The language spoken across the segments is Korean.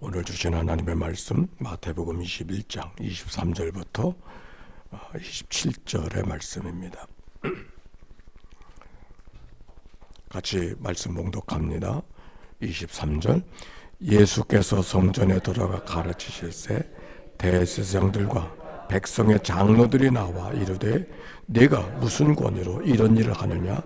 오늘 주신 하나님의 말씀 마태복음 21장 23절부터 27절의 말씀입니다. 같이 말씀 봉독합니다. 23절 예수께서 성전에 들어가 가르치실새 대제사장들과 백성의 장로들이 나와 이르되 네가 무슨 권위로 이런 일을 하느냐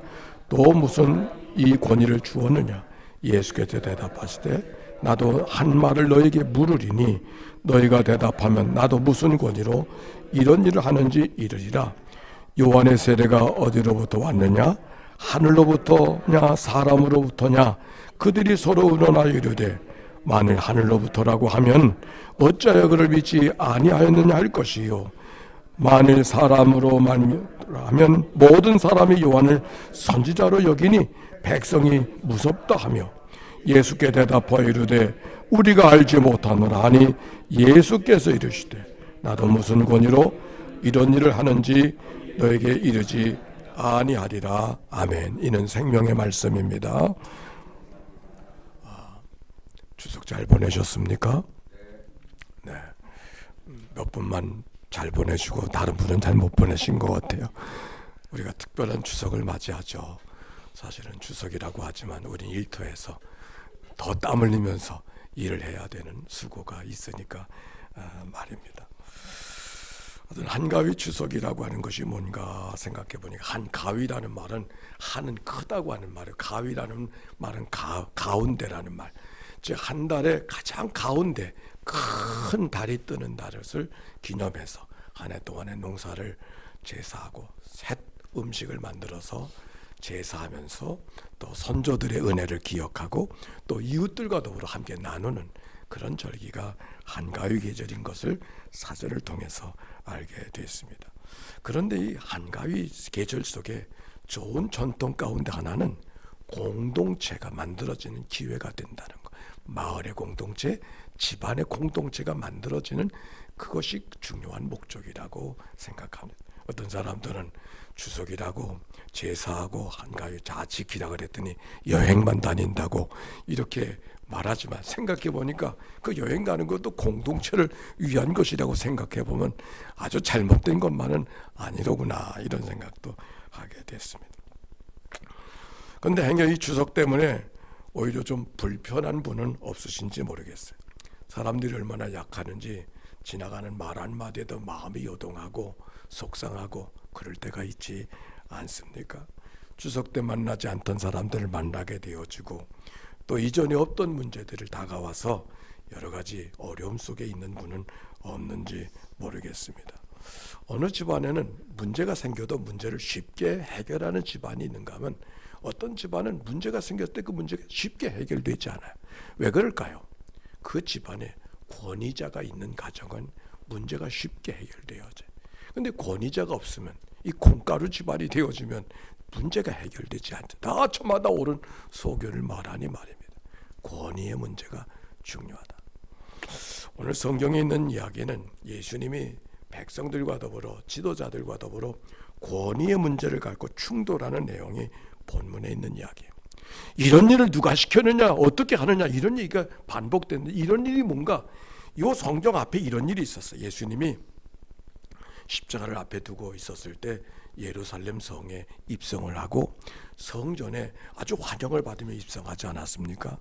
또 무슨 이 권위를 주었느냐. 예수께서 대답하시되 나도 한 말을 너에게 물으리니 너희가 대답하면 나도 무슨 권위로 이런 일을 하는지 이르리라. 요한의 세례가 어디로부터 왔느냐 하늘로부터냐 사람으로부터냐. 그들이 서로 의논하여 이르되 만일 하늘로부터라고 하면 어찌하여 그를 믿지 아니하였느냐 할 것이요 만일 사람으로만 하면 모든 사람이 요한을 선지자로 여기니 백성이 무섭다 하며 예수께 대답하여 이르되 우리가 알지 못하노라 하니 예수께서 이르시되 나도 무슨 권위로 이런 일을 하는지 너에게 이르지 아니하리라. 아멘. 이는 생명의 말씀입니다. 추석 잘 보내셨습니까? 네. 몇 분만 잘 보내시고 다른 분은 잘 못 보내신 것 같아요. 우리가 특별한 추석을 맞이하죠. 사실은 추석이라고 하지만 우린 일터에서 더 땀 흘리면서 일을 해야 되는 수고가 있으니까 말입니다. 어떤 한가위 추석이라고 하는 것이 뭔가 생각해 보니까 한가위라는 말은 한은 크다고 하는 말이에요. 가위라는 말은 가운데라는 말. 즉 한 달에 가장 가운데 큰 달이 뜨는 날을 기념해서 한 해 동안의 농사를 제사하고 새 음식을 만들어서 제사하면서 또 선조들의 은혜를 기억하고 또 이웃들과 더불어 함께 나누는 그런 절기가 한가위 계절인 것을 사전을 통해서 알게 됐습니다. 그런데 이 한가위 계절 속에 좋은 전통 가운데 하나는 공동체가 만들어지는 기회가 된다는 것. 마을의 공동체, 집안의 공동체가 만들어지는 그것이 중요한 목적이라고 생각합니다. 어떤 사람들은 추석이라고 제사하고 한가위 다 지키라 그랬더니 여행만 다닌다고 이렇게 말하지만 생각해 보니까 그 여행 가는 것도 공동체를 위한 것이라고 생각해 보면 아주 잘못된 것만은 아니로구나 이런 생각도 하게 됐습니다. 그런데 행여 이 추석 때문에 오히려 좀 불편한 분은 없으신지 모르겠어요. 사람들이 얼마나 약하는지 지나가는 말 한마디에도 마음이 요동하고 속상하고 그럴 때가 있지 않습니까? 추석 때 만나지 않던 사람들을 만나게 되어지고 또 이전에 없던 문제들을 다가와서 여러 가지 어려움 속에 있는 분은 없는지 모르겠습니다. 어느 집안에는 문제가 생겨도 문제를 쉽게 해결하는 집안이 있는가 하면 어떤 집안은 문제가 생겼을 때 그 문제가 쉽게 해결되지 않아요. 왜 그럴까요? 그 집안에 권위자가 있는 가정은 문제가 쉽게 해결되어져요. 그런데 권위자가 없으면 이 콩가루 집안이 되어지면 문제가 해결되지 않죠. 다 저마다 옳은 소견을 말하니 말입니다. 권위의 문제가 중요하다. 오늘 성경에 있는 이야기는 예수님이 백성들과 더불어 지도자들과 더불어 권위의 문제를 갖고 충돌하는 내용이 본문에 있는 이야기예요. 이런 일을 누가 시켰느냐 어떻게 하느냐 이런 얘기가 반복되는데 이런 일이 뭔가 이 성경 앞에 이런 일이 있었어요. 예수님이 십자가를 앞에 두고 있었을 때 예루살렘 성에 입성을 하고 성전에 아주 환영을 받으며 입성하지 않았습니까?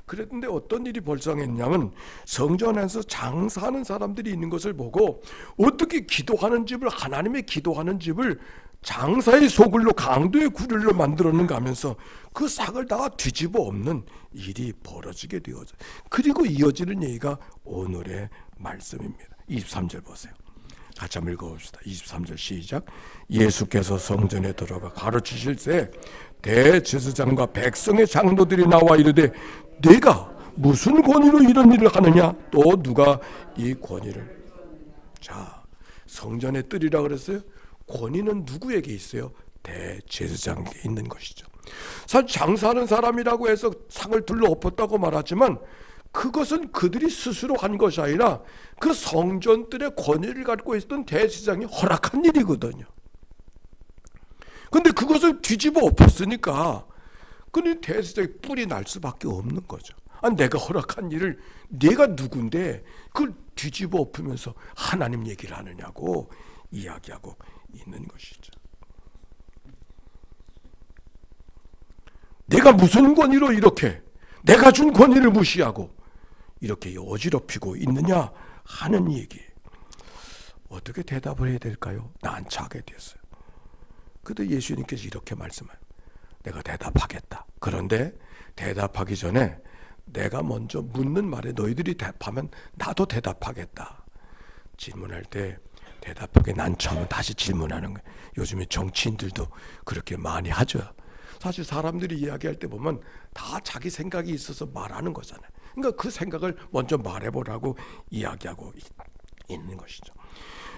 그랬는데 어떤 일이 발생했냐면 성전에서 장사하는 사람들이 있는 것을 보고 어떻게 기도하는 집을 하나님의 기도하는 집을 장사의 소굴로 강도의 구릴로 만들었는가 하면서 그 싹을 다 뒤집어 엎는 일이 벌어지게 되어져. 그리고 이어지는 얘기가 오늘의 말씀입니다. 23절 보세요. 같이 한번 읽어봅시다. 23절 시작. 예수께서 성전에 들어가 가르치실새 대제사장과 백성의 장로들이 나와 이르되 네가 무슨 권위로 이런 일을 하느냐 또 누가 이 권위를. 자, 성전의 뜰이라 그랬어요. 권위는 누구에게 있어요? 대제사장에게 있는 것이죠. 사실 장사하는 사람이라고 해서 상을 둘러 엎었다고 말하지만 그것은 그들이 스스로 한 것이 아니라 그 성전들의 권위를 갖고 있었던 대제사장이 허락한 일이거든요. 그런데 그것을 뒤집어 엎었으니까 그는 대제사장이 뿔이 날 수밖에 없는 거죠. 내가 허락한 일을 내가 누군데 그걸 뒤집어 엎으면서 하나님 얘기를 하느냐고 이야기하고 있는 것이죠. 내가 무슨 권위로 이렇게 내가 준 권위를 무시하고 이렇게 어지럽히고 있느냐 하는 얘기. 어떻게 대답을 해야 될까요? 난처하게 됐어요. 그래도 예수님께서 이렇게 말씀해요. 내가 대답하겠다. 그런데 대답하기 전에 내가 먼저 묻는 말에 너희들이 대답하면 나도 대답하겠다. 질문할 때 대답하기 난처하면 다시 질문하는 거예요. 요즘에 정치인들도 그렇게 많이 하죠. 사실 사람들이 이야기할 때 보면 다 자기 생각이 있어서 말하는 거잖아요. 그러니까 그 생각을 먼저 말해보라고 이야기하고 있는 것이죠.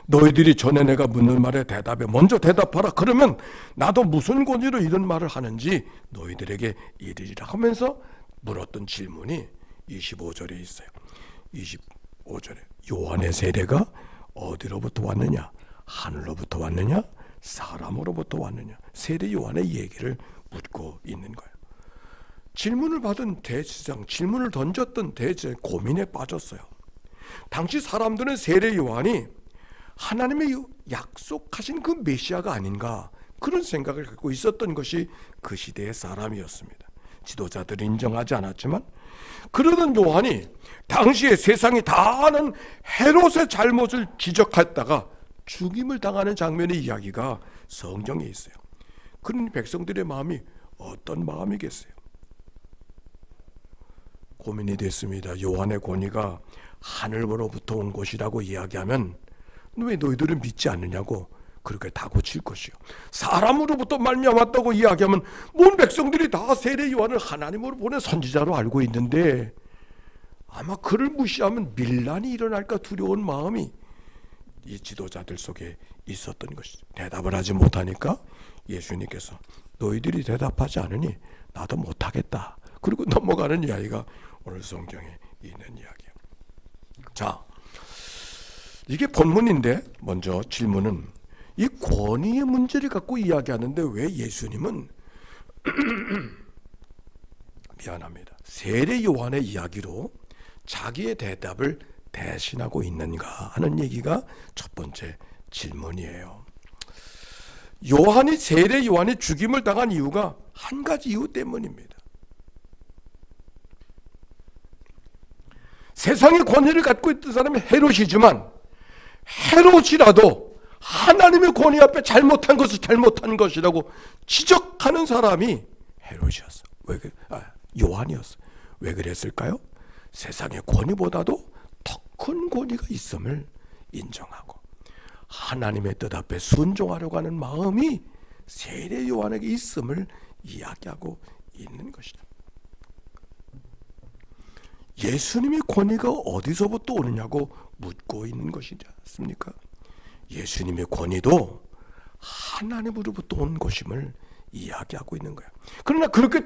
너희들이 전에 내가 묻는 말에 대답해 먼저 대답하라. 그러면 나도 무슨 권위로 이런 말을 하는지 너희들에게 이르리라 하면서 물었던 질문이 25절에 있어요. 25절에 요한의 세례가 어디로부터 왔느냐? 하늘로부터 왔느냐? 사람으로부터 왔느냐? 세례 요한의 얘기를 묻고 있는 거예요. 질문을 받은 대제사장, 질문을 던졌던 대제사장 고민에 빠졌어요. 당시 사람들은 세례 요한이 하나님의 약속하신 그 메시아가 아닌가 그런 생각을 갖고 있었던 것이 그 시대의 사람이었습니다. 지도자들이 인정하지 않았지만 그러던 요한이 당시에 세상이 다 아는 헤롯의 잘못을 지적했다가 죽임을 당하는 장면의 이야기가 성경에 있어요. 그런 백성들의 마음이 어떤 마음이겠어요? 고민이 됐습니다. 요한의 권위가 하늘로부터 온 것이라고 이야기하면 왜 너희들은 믿지 않느냐고 그렇게 다고칠 것이요. 사람으로부터 말미암았다고 이야기하면 온 백성들이 다 세례 요한을 하나님으로 보낸 선지자로 알고 있는데 아마 그를 무시하면 밀란이 일어날까 두려운 마음이 이 지도자들 속에 있었던 것이죠. 대답을 하지 못하니까 예수님께서 너희들이 대답하지 않으니 나도 못하겠다. 그리고 넘어가는 이야기가 오늘 성경에 있는 이야기예요. 자, 이게 본문인데 먼저 질문은 이 권위의 문제를 갖고 이야기하는데 왜 예수님은 미안합니다. 세례 요한의 이야기로 자기의 대답을 대신하고 있는가 하는 얘기가 첫 번째 질문이에요. 세례 요한이 죽임을 당한 이유가 한 가지 이유 때문입니다. 세상의 권위를 갖고 있던 사람이 헤롯이지만 헤롯이라도 하나님의 권위 앞에 잘못한 것을 잘못한 것이라고 지적하는 사람이 헤롯이었어. 요한이었어. 왜 그랬을까요? 세상의 권위보다도 더 큰 권위가 있음을 인정하고 하나님의 뜻 앞에 순종하려고 하는 마음이 세례 요한에게 있음을 이야기하고 있는 것이다. 예수님의 권위가 어디서부터 오느냐고 묻고 있는 것이지 않습니까? 예수님의 권위도 하나님으로부터 온 것임을 이야기하고 있는 거야. 그러나 그렇게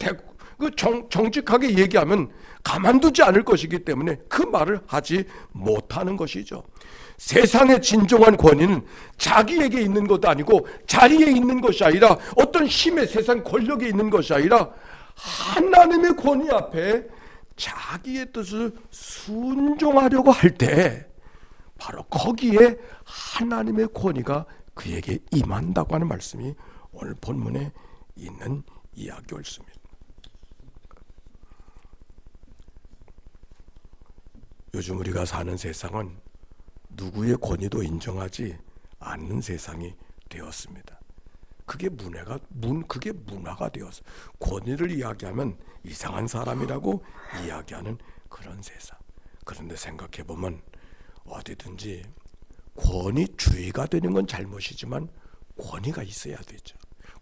정직하게 얘기하면 가만두지 않을 것이기 때문에 그 말을 하지 못하는 것이죠. 세상의 진정한 권위는 자기에게 있는 것도 아니고 자리에 있는 것이 아니라 어떤 힘의 세상 권력에 있는 것이 아니라 하나님의 권위 앞에 자기의 뜻을 순종하려고 할 때 바로 거기에 하나님의 권위가 그에게 임한다고 하는 말씀이 오늘 본문에 있는 이야기였습니다. 요즘 우리가 사는 세상은 누구의 권위도 인정하지 않는 세상이 되었습니다. 그게 문화가 되었어. 권위를 이야기하면 이상한 사람이라고 이야기하는 그런 세상. 그런데 생각해 보면 어디든지 권위주의가 되는 건 잘못이지만 권위가 있어야 되죠.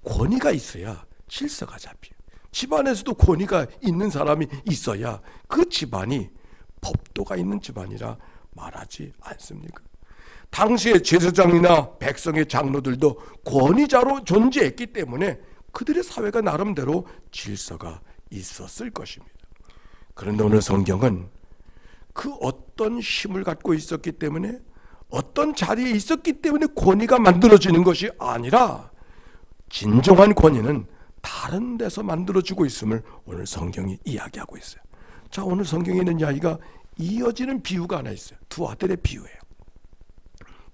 권위가 있어야 질서가 잡혀요. 집안에서도 권위가 있는 사람이 있어야 그 집안이 법도가 있는 집안이라 말하지 않습니까? 당시의 제사장이나 백성의 장로들도 권위자로 존재했기 때문에 그들의 사회가 나름대로 질서가 있었을 것입니다. 그런데 오늘 성경은 그 어떤 힘을 갖고 있었기 때문에 어떤 자리에 있었기 때문에 권위가 만들어지는 것이 아니라 진정한 권위는 다른 데서 만들어지고 있음을 오늘 성경이 이야기하고 있어요. 자, 오늘 성경에 있는 이야기가 이어지는 비유가 하나 있어요. 두 아들의 비유예요.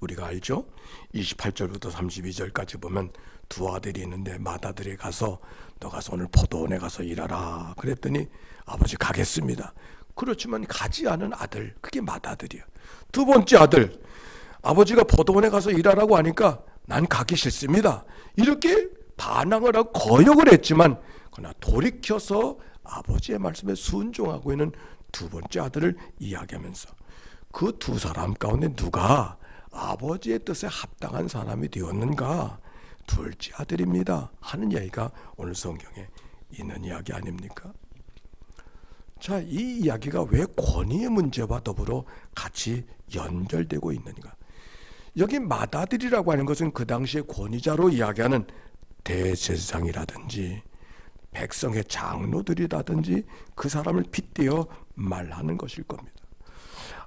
우리가 알죠? 28절부터 32절까지 보면 두 아들이 있는데 맏아들이 가서 너 가서 오늘 포도원에 가서 일하라 그랬더니 아버지 가겠습니다. 그렇지만 가지 않은 아들, 그게 맏아들이에요. 두 번째 아들, 아버지가 포도원에 가서 일하라고 하니까 난 가기 싫습니다. 이렇게 반항을 하고 거역을 했지만 그러나 돌이켜서 아버지의 말씀에 순종하고 있는 두 번째 아들을 이야기하면서 그 두 사람 가운데 누가 아버지의 뜻에 합당한 사람이 되었는가? 둘째 아들입니다 하는 이야기가 오늘 성경에 있는 이야기 아닙니까? 자, 이 이야기가 왜 권위의 문제와 더불어 같이 연결되고 있는가? 여기 맏아들이라고 하는 것은 그 당시에 권위자로 이야기하는 대제사장이라든지 백성의 장로들이라든지 그 사람을 빗대어 말하는 것일 겁니다.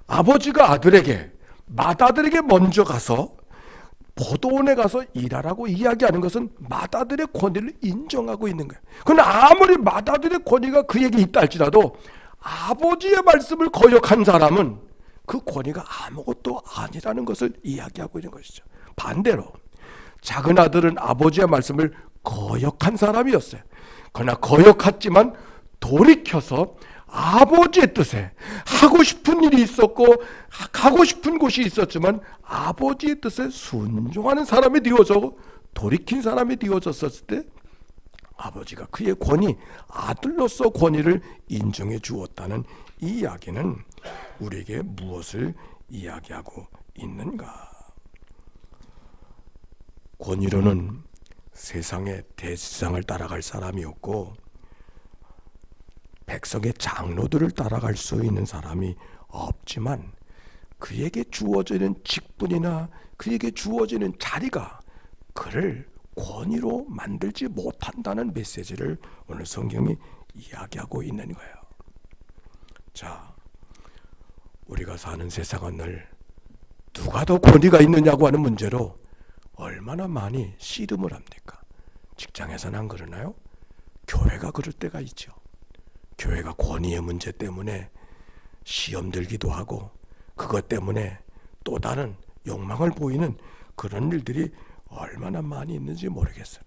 아버지가 아들에게, 맏아들에게 먼저 가서 포도원에 가서 일하라고 이야기하는 것은 맏아들의 권위를 인정하고 있는 거예요. 그러나 아무리 맏아들의 권위가 그에게 있다 할지라도 아버지의 말씀을 거역한 사람은 그 권위가 아무것도 아니라는 것을 이야기하고 있는 것이죠. 반대로 작은 아들은 아버지의 말씀을 거역한 사람이었어요. 그러나 거역했지만 돌이켜서 아버지의 뜻에 하고 싶은 일이 있었고 가고 싶은 곳이 있었지만 아버지의 뜻에 순종하는 사람이 되어져 돌이킨 사람이 되어졌을 때 아버지가 그의 권위, 아들로서 권위를 인정해 주었다는 이 이야기는 우리에게 무엇을 이야기하고 있는가? 권위로는 세상의 대제사장을 따라갈 사람이었고 백성의 장로들을 따라갈 수 있는 사람이 없지만 그에게 주어지는 직분이나 그에게 주어지는 자리가 그를 권위로 만들지 못한다는 메시지를 오늘 성경이 이야기하고 있는 거예요. 자, 우리가 사는 세상은 늘 누가 더 권위가 있느냐고 하는 문제로 얼마나 많이 씨름을 합니까? 직장에서는 안 그러나요? 교회가 그럴 때가 있죠. 교회가 권위의 문제 때문에 시험 들기도 하고 그것 때문에 또 다른 욕망을 보이는 그런 일들이 얼마나 많이 있는지 모르겠어요.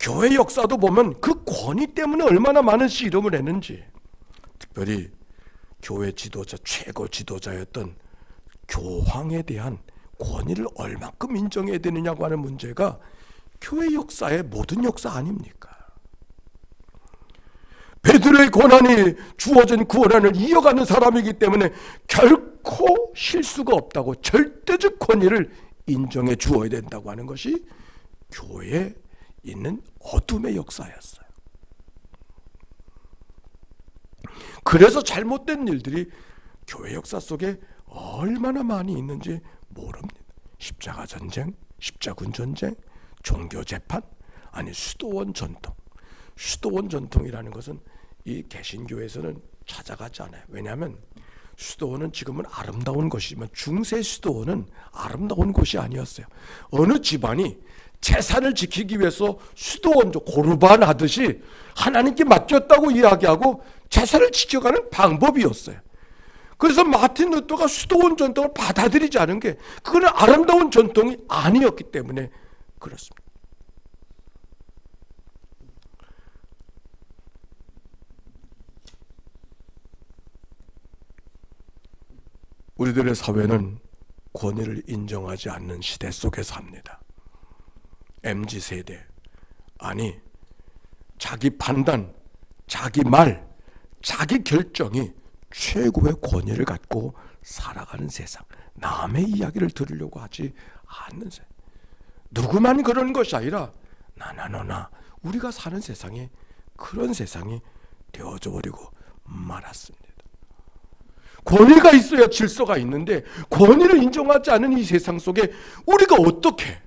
교회 역사도 보면 그 권위 때문에 얼마나 많은 씨름을 했는지, 특별히 교회 지도자, 최고 지도자였던 교황에 대한 권위를 얼마큼 인정해야 되느냐고 하는 문제가 교회 역사의 모든 역사 아닙니까? 베드로의 권한이 주어진 그 권한을 이어가는 사람이기 때문에 결코 실수가 없다고 절대적 권위를 인정해 주어야 된다고 하는 것이 교회에 있는 어둠의 역사였어요. 그래서 잘못된 일들이 교회 역사 속에 얼마나 많이 있는지 모릅니다. 십자가 전쟁, 십자군 전쟁, 종교 재판, 아니 수도원 전통. 수도원 전통이라는 것은 이 개신교에서는 찾아가지 않아요. 왜냐하면 수도원은 지금은 아름다운 곳이지만 중세 수도원은 아름다운 곳이 아니었어요. 어느 집안이 재산을 지키기 위해서 수도원 고르반 하듯이 하나님께 맡겼다고 이야기하고 재산을 지켜가는 방법이었어요. 그래서 마틴 루터가 수도원 전통을 받아들이지 않은 게 그거는 아름다운 전통이 아니었기 때문에 그렇습니다. 우리들의 사회는 권위를 인정하지 않는 시대 속에 삽니다. MZ세대, 아니 자기 판단, 자기 말, 자기 결정이 최고의 권위를 갖고 살아가는 세상, 남의 이야기를 들으려고 하지 않는 세상. 누구만 그런 것이 아니라 나나 너나 우리가 사는 세상이 그런 세상이 되어져 버리고 말았습니다. 권위가 있어야 질서가 있는데 권위를 인정하지 않은 이 세상 속에 우리가 어떻게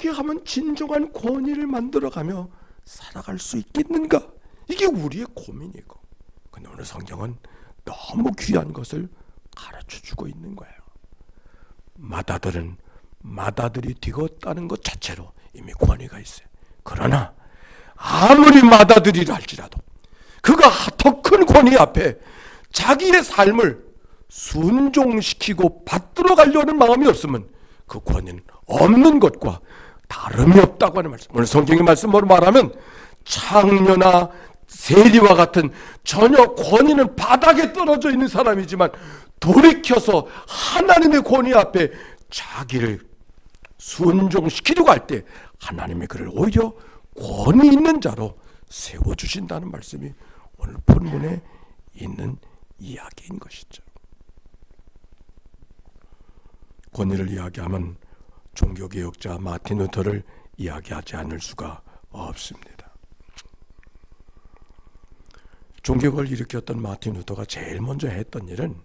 하면 진정한 권위를 만들어가며 살아갈 수 있겠는가? 이게 우리의 고민이고, 근데 오늘 성경은 너무 귀한 것을 가르쳐주고 있는 거예요. 맏아들은 맏아들이 되었다는 것 자체로 이미 권위가 있어요. 그러나 아무리 맏아들이라 할지라도 그가 더 큰 권위 앞에 자기의 삶을 순종시키고 받들어 가려는 마음이 없으면 그 권위는 없는 것과 다름이 없다고 하는 말씀. 오늘 성경의 말씀으로 말하면 창녀나 세리와 같은 전혀 권위는 바닥에 떨어져 있는 사람이지만 돌이켜서 하나님의 권위 앞에 자기를 순종시키려고 할 때 하나님의 그를 오히려 권위 있는 자로 세워주신다는 말씀이 오늘 본문에 있는 이야기인 것이죠. 권위를 이야기하면 종교개혁자 마틴 루터를 이야기하지 않을 수가 없습니다. 종교개혁을 일으켰던 마틴 루터가 제일 먼저 했던 일은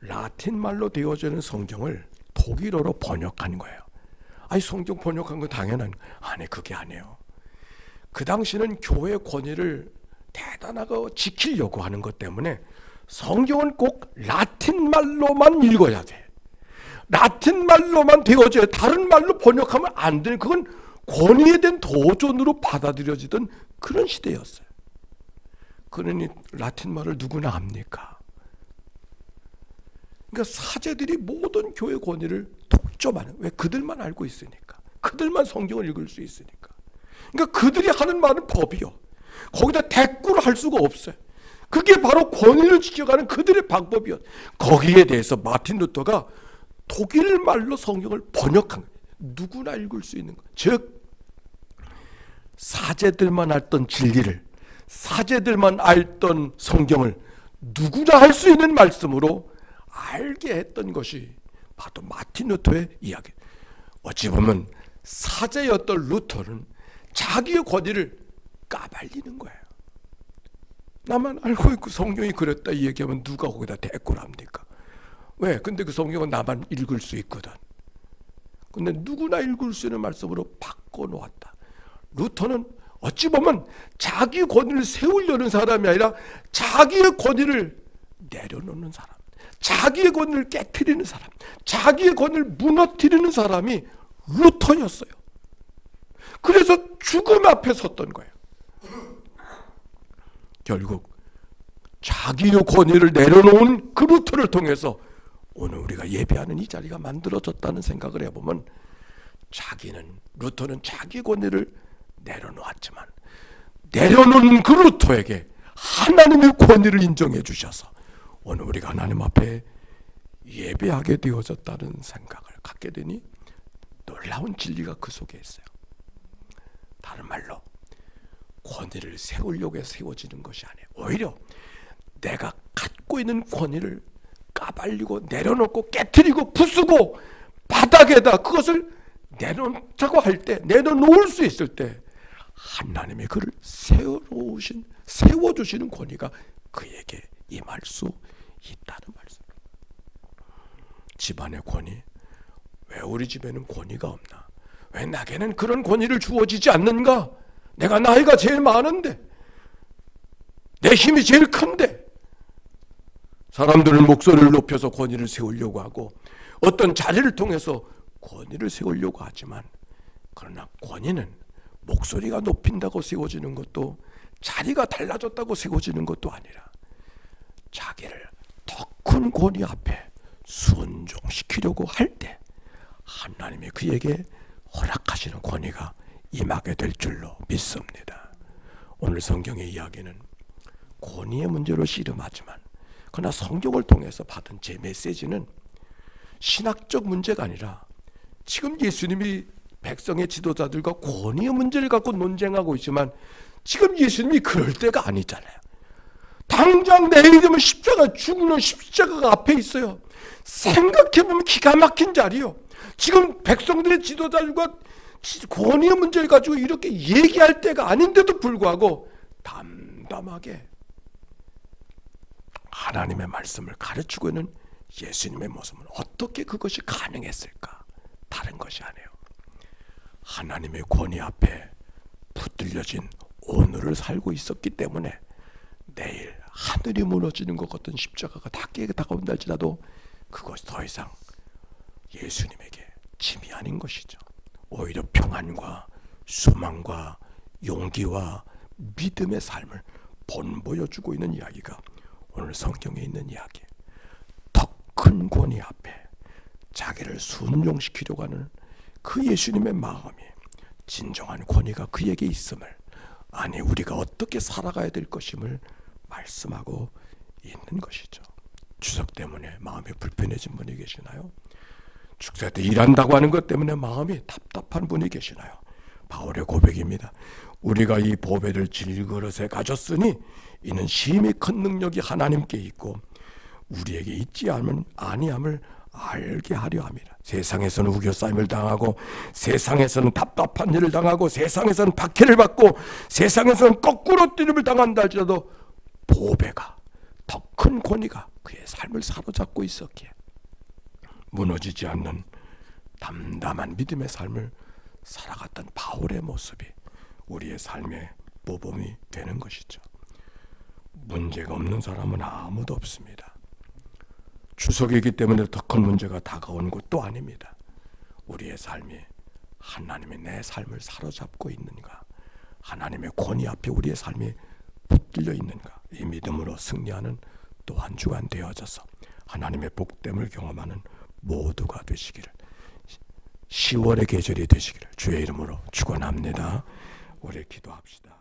라틴말로 되어지는 성경을 독일어로 번역한 거예요. 아니, 성경 번역한 거 당연한, 아니, 그게 아니에요. 그 당시는 교회 권위를 대단하게 지키려고 하는 것 때문에 성경은 꼭 라틴말로만 읽어야 돼. 라틴말로만 되어져야, 다른 말로 번역하면 안 되는, 그건 권위에 대한 도전으로 받아들여지던 그런 시대였어요. 그러니 라틴말을 누구나 압니까? 그러니까 사제들이 모든 교회 권위를 독점하는, 왜? 그들만 알고 있으니까, 그들만 성경을 읽을 수 있으니까. 그러니까 그들이 하는 말은 법이요, 거기다 대꾸를 할 수가 없어요. 그게 바로 권위를 지켜가는 그들의 방법이요. 거기에 대해서 마틴 루터가 독일 말로 성경을 번역한 거예요. 누구나 읽을 수 있는 것. 즉 사제들만 알던 진리를, 사제들만 알던 성경을 누구나 할 수 있는 말씀으로 알게 했던 것이 바로 마틴 루터의 이야기. 어찌 보면 사제였던 루터는 자기의 권위를 까발리는 거예요. 나만 알고 있고 성경이 그랬다 이 얘기하면 누가 거기다 대꾸를 합니까? 왜? 근데 그 성경은 나만 읽을 수 있거든. 근데 누구나 읽을 수 있는 말씀으로 바꿔놓았다. 루터는 어찌 보면 자기 권위를 세우려는 사람이 아니라 자기의 권위를 내려놓는 사람, 자기의 권위를 깨트리는 사람, 자기의 권위를 무너뜨리는 사람이 루터였어요. 그래서 죽음 앞에 섰던 거예요. 결국 자기의 권위를 내려놓은 그 루터를 통해서 오늘 우리가 예배하는 이 자리가 만들어졌다는 생각을 해보면, 루터는 자기 권위를 내려놓았지만 내려놓은 그 루터에게 하나님의 권위를 인정해 주셔서 오늘 우리가 하나님 앞에 예배하게 되어졌다는 생각을 갖게 되니 놀라운 진리가 그 속에 있어요. 다른 말로 권위를 세우려고 해서 세워지는 것이 아니에요. 오히려 내가 갖고 있는 권위를 까발리고 내려놓고 깨트리고 부수고 바닥에다 그것을 내놓자고 할 때, 내려놓을 수 있을 때 하나님의 그를 세워주시는 권위가 그에게 임할 수 있다는 말씀. 집안의 권위, 왜 우리 집에는 권위가 없나? 왜 나에게는 그런 권위를 주어지지 않는가? 내가 나이가 제일 많은데, 내 힘이 제일 큰데, 사람들은 목소리를 높여서 권위를 세우려고 하고 어떤 자리를 통해서 권위를 세우려고 하지만, 그러나 권위는 목소리가 높인다고 세워지는 것도, 자리가 달라졌다고 세워지는 것도 아니라 자기를 더 큰 권위 앞에 순종시키려고 할 때 하나님이 그에게 허락하시는 권위가 임하게 될 줄로 믿습니다. 오늘 성경의 이야기는 권위의 문제로 씨름하지만, 그러나 성경을 통해서 받은 제 메시지는 신학적 문제가 아니라 지금 예수님이 백성의 지도자들과 권위의 문제를 갖고 논쟁하고 있지만 지금 예수님이 그럴 때가 아니잖아요. 당장 내일 되면 죽는 십자가가 앞에 있어요. 생각해보면 기가 막힌 자리요. 지금 백성들의 지도자들과 권위의 문제를 가지고 이렇게 얘기할 때가 아닌데도 불구하고 담담하게 하나님의 말씀을 가르치고 있는 예수님의 모습은 어떻게 그것이 가능했을까? 다른 것이 아니에요. 하나님의 권위 앞에 붙들려진 오늘을 살고 있었기 때문에 내일 하늘이 무너지는 것 같은 십자가가 닿게 다가온다 할지라도 그것이 더 이상 예수님에게 짐이 아닌 것이죠. 오히려 평안과 소망과 용기와 믿음의 삶을 본보여주고 있는 이야기가 오늘 성경에 있는 이야기. 더 큰 권위 앞에 자기를 순종시키려고 하는 그 예수님의 마음이, 진정한 권위가 그에게 있음을, 아니 우리가 어떻게 살아가야 될 것임을 말씀하고 있는 것이죠. 추석 때문에 마음이 불편해진 분이 계시나요? 축사 때 일한다고 하는 것 때문에 마음이 답답한 분이 계시나요? 바울의 고백입니다. 우리가 이 보배를 질그릇에 가졌으니 이는 심히 큰 능력이 하나님께 있고 우리에게 있지 아니함을 알게 하려 함이라. 세상에서는 우겨싸임을 당하고, 세상에서는 답답한 일을 당하고, 세상에서는 박해를 받고, 세상에서는 거꾸로 뛰림을 당한다 할지라도 보배가, 더 큰 권위가 그의 삶을 사로잡고 있었기에 무너지지 않는 담담한 믿음의 삶을 살아갔던 바울의 모습이 우리의 삶의 모범이 되는 것이죠. 문제가 없는 사람은 아무도 없습니다. 추석이기 때문에 더 큰 문제가 다가오는 것도 아닙니다. 우리의 삶이 하나님이 내 삶을 사로잡고 있는가, 하나님의 권위 앞에 우리의 삶이 붙들려 있는가, 이 믿음으로 승리하는 또 한 주간 되어져서 하나님의 복됨을 경험하는 모두가 되시기를, 10월의 계절이 되시기를 주의 이름으로 축원합니다. 우리 기도합시다.